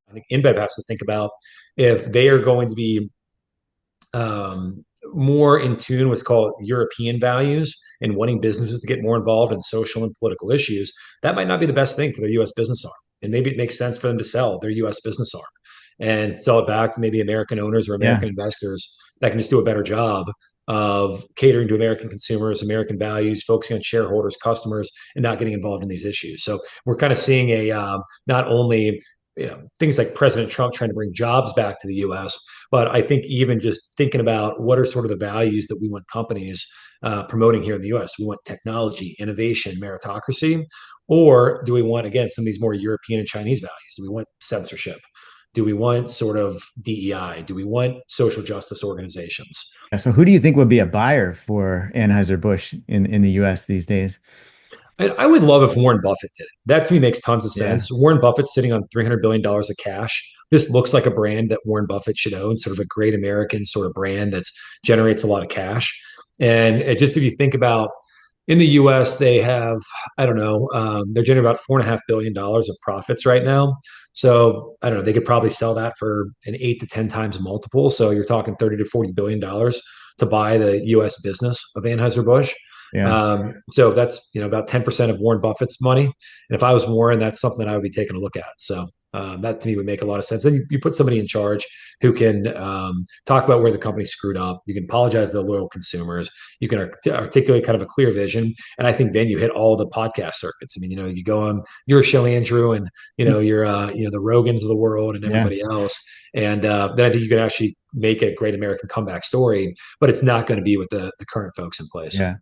I think InBev has to think about if they are going to be more in tune with called European values and wanting businesses to get more involved in social and political issues, that might not be the best thing for their U.S. business arm. And maybe it makes sense for them to sell their U.S. business arm and sell it back to maybe American owners or Yeah. American investors that can just do a better job of catering to American consumers, American values, focusing on shareholders, customers, and not getting involved in these issues. So we're kind of seeing a not only things like President Trump trying to bring jobs back to the U.S., but I think even just thinking about what are sort of the values that we want companies promoting here in the U.S. We want technology, innovation, meritocracy, or do we want, again, some of these more European and Chinese values? Do we want censorship? Do we want sort of DEI? Do we want social justice organizations? Yeah, so who do you think would be a buyer for Anheuser-Busch in the US these days? I would love if Warren Buffett did it. That to me makes tons of Yeah. sense. Warren Buffett's sitting on $300 billion of cash. This looks like a brand that Warren Buffett should own, sort of a great American sort of brand that generates a lot of cash. And just if you think about in the US, they have, I don't know, they're generating about $4.5 billion of profits right now. So I don't know, they could probably sell that for an 8 to 10 times multiple. So you're talking 30 to $40 billion to buy the US business of Anheuser-Busch. Yeah. So that's about 10% of Warren Buffett's money. And if I was Warren, that's something I would be taking a look at. So that to me would make a lot of sense. Then you put somebody in charge who can talk about where the company screwed up. You can apologize to the loyal consumers. You can articulate kind of a clear vision. And I think then you hit all the podcast circuits. I mean, you go on your show, Andrew, and you're the Rogans of the world and Yeah. everybody else. And then I think you can actually make a great American comeback story, but it's not going to be with the current folks in place. Yeah.